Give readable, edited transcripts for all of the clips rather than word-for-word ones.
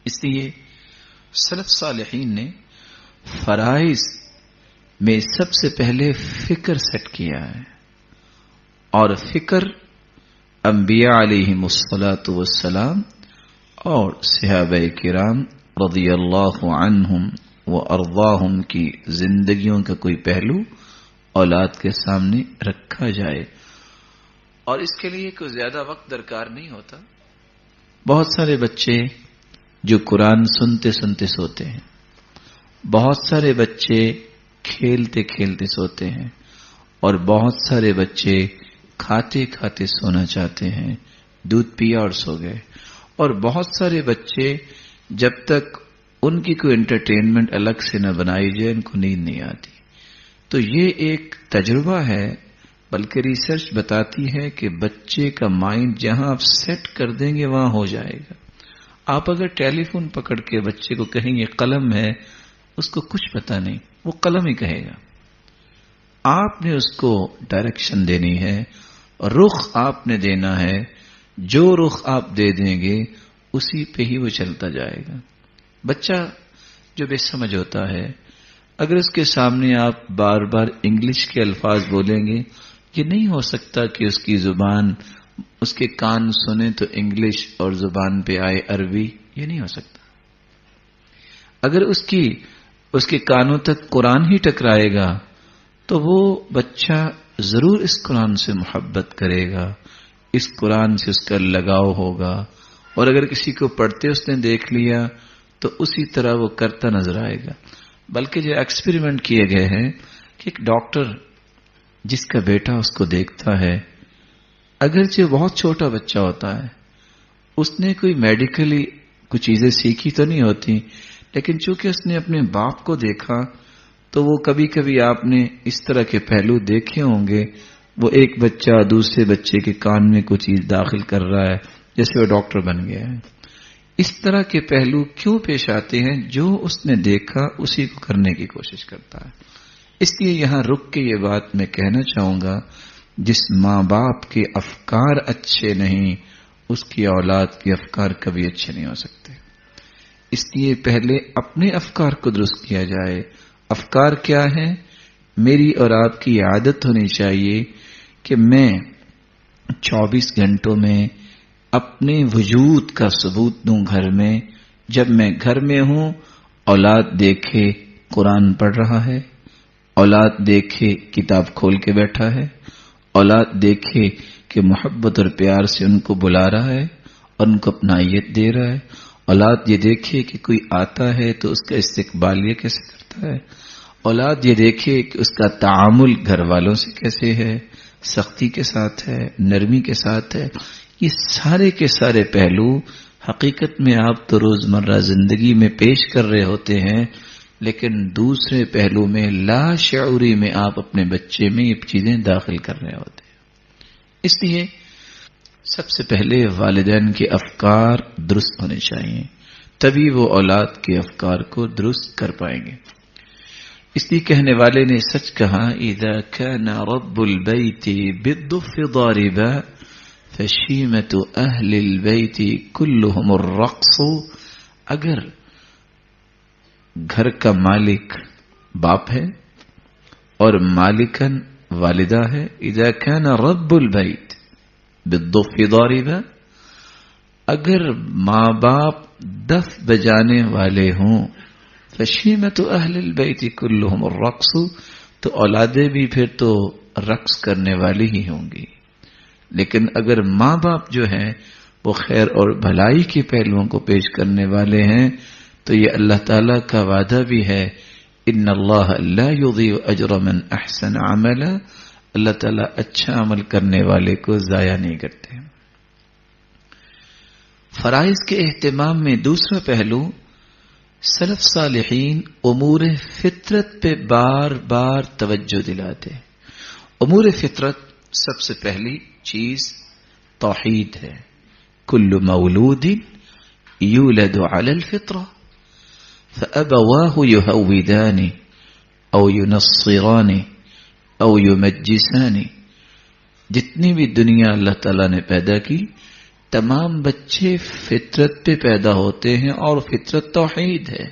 اس لیے سلف صالحین نے فرائض میں سب سے پہلے فکر سیٹ کیا ہے، اور فکر انبیاء علیہم الصلاۃ والسلام اور صحابہ کرام رضی اللہ عنہم و ارضاہم کی زندگیوں کا کوئی پہلو اولاد کے سامنے رکھا جائے، اور اس کے لیے کوئی زیادہ وقت درکار نہیں ہوتا۔ بہت سارے بچے جو قرآن سنتے سنتے سوتے ہیں، بہت سارے بچے کھیلتے کھیلتے سوتے ہیں، اور بہت سارے بچے کھاتے کھاتے سونا چاہتے ہیں، دودھ پیا اور سو گئے، اور بہت سارے بچے جب تک ان کی کوئی انٹرٹینمنٹ الگ سے نہ بنائی جائے ان کو نیند نہیں آتی۔ تو یہ ایک تجربہ ہے، بلکہ ریسرچ بتاتی ہے کہ بچے کا مائنڈ جہاں آپ سیٹ کر دیں گے وہاں ہو جائے گا۔ آپ اگر ٹیلی فون پکڑ کے بچے کو کہیں یہ قلم ہے، اس کو کچھ پتا نہیں، وہ قلم ہی کہے گا۔ آپ نے اس کو ڈائریکشن دینی ہے، رخ آپ نے دینا ہے، جو رخ آپ دے دیں گے اسی پہ ہی وہ چلتا جائے گا۔ بچہ جو بے سمجھ ہوتا ہے، اگر اس کے سامنے آپ بار بار انگلش کے الفاظ بولیں گے، یہ نہیں ہو سکتا کہ اس کی زبان، اس کے کان سنیں تو انگلش اور زبان پہ آئے عربی، یہ نہیں ہو سکتا۔ اگر اس کے کانوں تک قرآن ہی ٹکرائے گا تو وہ بچہ ضرور اس قرآن سے محبت کرے گا، اس قرآن سے اس کا لگاؤ ہوگا، اور اگر کسی کو پڑھتے اس نے دیکھ لیا تو اسی طرح وہ کرتا نظر آئے گا۔ بلکہ جو ایکسپیریمنٹ کیے گئے ہیں کہ ایک ڈاکٹر جس کا بیٹا اس کو دیکھتا ہے، اگرچہ بہت چھوٹا بچہ ہوتا ہے، اس نے کوئی میڈیکلی کچھ چیزیں سیکھی تو نہیں ہوتی، لیکن چونکہ اس نے اپنے باپ کو دیکھا تو وہ کبھی کبھی آپ نے اس طرح کے پہلو دیکھے ہوں گے، وہ ایک بچہ دوسرے بچے کے کان میں کوئی چیز داخل کر رہا ہے جیسے وہ ڈاکٹر بن گیا ہے۔ اس طرح کے پہلو کیوں پیش آتے ہیں؟ جو اس نے دیکھا اسی کو کرنے کی کوشش کرتا ہے۔ اس لیے یہاں رک کے یہ بات میں کہنا چاہوں گا، جس ماں باپ کے افکار اچھے نہیں، اس کی اولاد کے افکار کبھی اچھے نہیں ہو سکتے۔ اس لیے پہلے اپنے افکار کو درست کیا جائے۔ افکار کیا ہے؟ میری اور آپ کی عادت ہونی چاہیے کہ میں 24 گھنٹوں میں اپنے وجود کا ثبوت دوں گھر میں۔ جب میں گھر میں ہوں، اولاد دیکھے قرآن پڑھ رہا ہے، اولاد دیکھے کتاب کھول کے بیٹھا ہے، اولاد دیکھے کہ محبت اور پیار سے ان کو بلا رہا ہے اور ان کو اپنائیت دے رہا ہے، اولاد یہ دیکھے کہ کوئی آتا ہے تو اس کا استقبالیہ کیسے کرتا ہے، اولاد یہ دیکھے کہ اس کا تعامل گھر والوں سے کیسے ہے، سختی کے ساتھ ہے، نرمی کے ساتھ ہے۔ یہ سارے کے سارے پہلو حقیقت میں آپ تو روزمرہ زندگی میں پیش کر رہے ہوتے ہیں، لیکن دوسرے پہلو میں لا شعوری میں آپ اپنے بچے میں یہ چیزیں داخل کر رہے ہوتے ہیں۔ اس لیے سب سے پہلے والدین کے افکار درست ہونے چاہیے، تبھی وہ اولاد کے افکار کو درست کر پائیں گے۔ اس لیے کہنے والے نے سچ کہا، اذا كان رب البيت بالضف ضاربا فشیمت اہل البیت كلهم الرقص۔ اگر گھر کا مالک باپ ہے اور مالکن والدہ ہے، اذا كان رب البیت بالضف ضاربا، اگر ماں باپ دف بجانے والے ہوں، فشیمت اہل البیت كلهم الرقص، تو اولادیں بھی پھر تو رقص کرنے والی ہی ہوں گی۔ لیکن اگر ماں باپ جو ہیں وہ خیر اور بھلائی کے پہلوؤں کو پیش کرنے والے ہیں تو یہ اللہ تعالیٰ کا وعدہ بھی ہے، ان اللہ لا یضیع اجر من احسن عملا، اللہ تعالیٰ اچھا عمل کرنے والے کو ضائع نہیں کرتے۔ فرائض کے اہتمام میں دوسرا پہلو، سلف صالحین امور فطرت پہ بار بار توجہ دلاتے ہیں۔ امور فطرت سب سے پہلی چیز توحید ہے۔ کل مولود یولد علی الفطرہ فأبواہ یہودان او ینصران او یمجسان۔ جتنی بھی دنیا اللہ تعالیٰ نے پیدا کی، تمام بچے فطرت پہ پیدا ہوتے ہیں اور فطرت توحید ہے.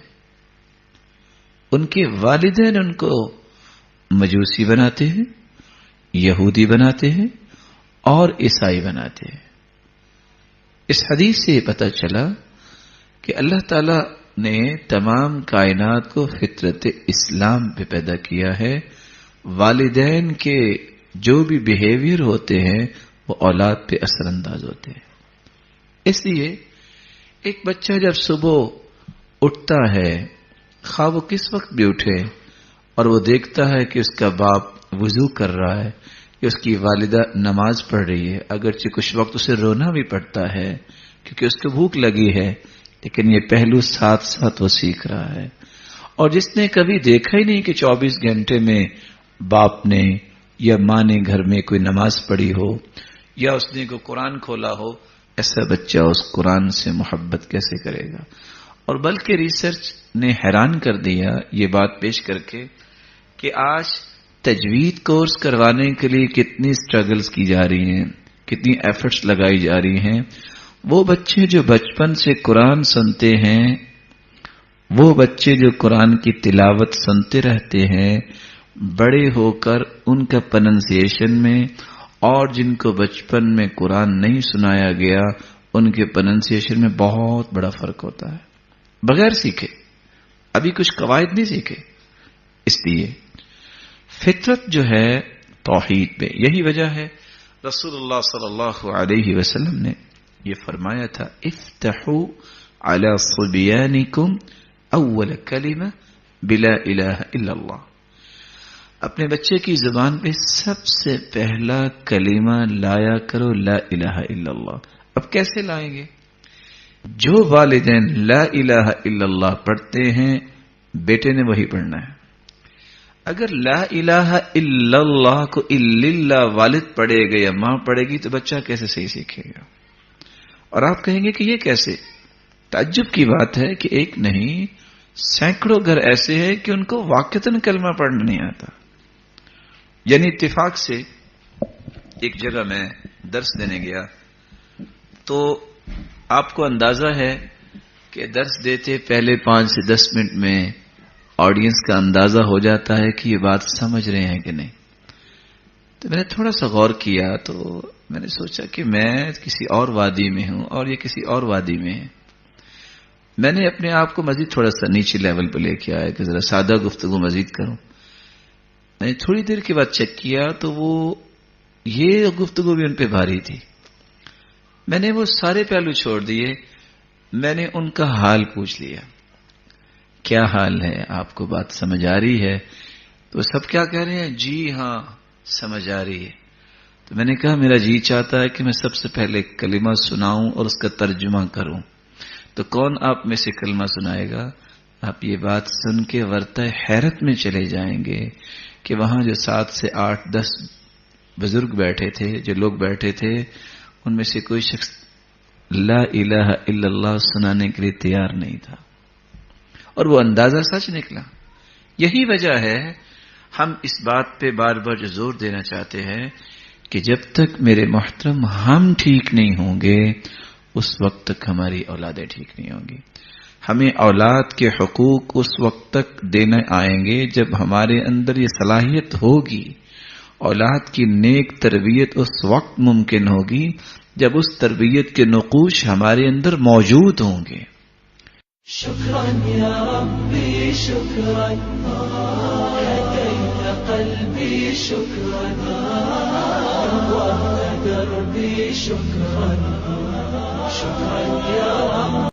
ان کے والدین ان کو مجوسی بناتے ہیں، یہودی بناتے ہیں اور عیسائی بناتے ہیں. اس حدیث سے یہ پتہ چلا کہ اللہ تعالی نے تمام کائنات کو فطرت اسلام پہ پیدا کیا ہے. والدین کے جو بھی بیہیویئر ہوتے ہیں وہ اولاد پہ اثر انداز ہوتے ہیں. اس لیے ایک بچہ جب صبح اٹھتا ہے، خواہ وہ کس وقت بھی اٹھے، اور وہ دیکھتا ہے کہ اس کا باپ وضو کر رہا ہے کہ اس کی والدہ نماز پڑھ رہی ہے، اگرچہ کچھ وقت اسے رونا بھی پڑتا ہے کیونکہ اس کو بھوک لگی ہے، لیکن یہ پہلو ساتھ ساتھ وہ سیکھ رہا ہے. اور جس نے کبھی دیکھا ہی نہیں کہ 24 گھنٹے میں باپ نے یا ماں نے گھر میں کوئی نماز پڑھی ہو یا اس نے کوئی قرآن کھولا ہو، ایسا بچہ اس قرآن سے محبت کیسے کرے گا؟ اور بلکہ ریسرچ نے حیران کر دیا یہ بات پیش کر کے کہ آج تجوید کورس کروانے کے لیے کتنی سٹرگلز کی جا رہی ہیں، کتنی ایفرٹس لگائی جا رہی ہیں. وہ بچے جو بچپن سے قرآن سنتے ہیں، وہ بچے جو قرآن کی تلاوت سنتے رہتے ہیں، بڑے ہو کر ان کا پرننسیشن میں، اور جن کو بچپن میں قرآن نہیں سنایا گیا ان کے پرننسیشن میں بہت بڑا فرق ہوتا ہے، بغیر سیکھے. ابھی کچھ قواعد نہیں سیکھے. اس لیے فطرت جو ہے توحید پہ. یہی وجہ ہے رسول اللہ صلی اللہ علیہ وسلم نے یہ فرمایا تھا، افتحوا علی صبیانکم اول کلمہ بلا الہ الا اللہ. اپنے بچے کی زبان پہ سب سے پہلا کلمہ لایا کرو لا الہ الا اللہ. اب کیسے لائیں گے؟ جو والدین لا الہ الا اللہ پڑھتے ہیں بیٹے نے وہی پڑھنا ہے. اگر لا الہ الا اللہ کو الا اللہ والد پڑھے گا یا ماں پڑھے گی تو بچہ کیسے صحیح سیکھے گا؟ اور آپ کہیں گے کہ یہ کیسے؟ تعجب کی بات ہے کہ ایک نہیں سینکڑوں گھر ایسے ہیں کہ ان کو واقعتاً کلمہ پڑھنا نہیں آتا. یعنی اتفاق سے ایک جگہ میں درس دینے گیا تو آپ کو اندازہ ہے کہ درس دیتے پہلے 5 سے 10 منٹ میں آڈینس کا اندازہ ہو جاتا ہے کہ یہ بات سمجھ رہے ہیں کہ نہیں. تو میں نے تھوڑا سا غور کیا تو میں نے سوچا کہ میں کسی اور وادی میں ہوں اور یہ کسی اور وادی میں ہے. میں نے اپنے آپ کو مزید تھوڑا سا نیچے لیول پہ لے کے آیا کہ ذرا سادہ گفتگو مزید کروں. میں نے تھوڑی دیر کے بعد چیک کیا تو وہ یہ گفتگو بھی ان پہ بھاری تھی. میں نے وہ سارے پہلو چھوڑ دیے. میں نے ان کا حال پوچھ لیا، کیا حال ہے، آپ کو بات سمجھ آ رہی ہے؟ تو سب کیا کہہ رہے ہیں؟ جی ہاں سمجھ آ رہی ہے. تو میں نے کہا میرا جی چاہتا ہے کہ میں سب سے پہلے کلمہ سناؤں اور اس کا ترجمہ کروں. تو کون آپ میں سے کلمہ سنائے گا؟ آپ یہ بات سن کے ورطہ حیرت میں چلے جائیں گے کہ وہاں جو 7 سے 8 10 بزرگ بیٹھے تھے، جو لوگ بیٹھے تھے، ان میں سے کوئی شخص لا الہ الا اللہ سنانے کے لیے تیار نہیں تھا. اور وہ اندازہ سچ نکلا. یہی وجہ ہے ہم اس بات پہ بار بار جو زور دینا چاہتے ہیں کہ جب تک میرے محترم ہم ٹھیک نہیں ہوں گے اس وقت تک ہماری اولادیں ٹھیک نہیں ہوں گی. ہمیں اولاد کے حقوق اس وقت تک دینے آئیں گے جب ہمارے اندر یہ صلاحیت ہوگی. اولاد کی نیک تربیت اس وقت ممکن ہوگی جب اس تربیت کے نقوش ہمارے اندر موجود ہوں گے. شکراً یا ربی شکراً هدیت قلبی شکراً نورت دربی شکراً شکراً یا رب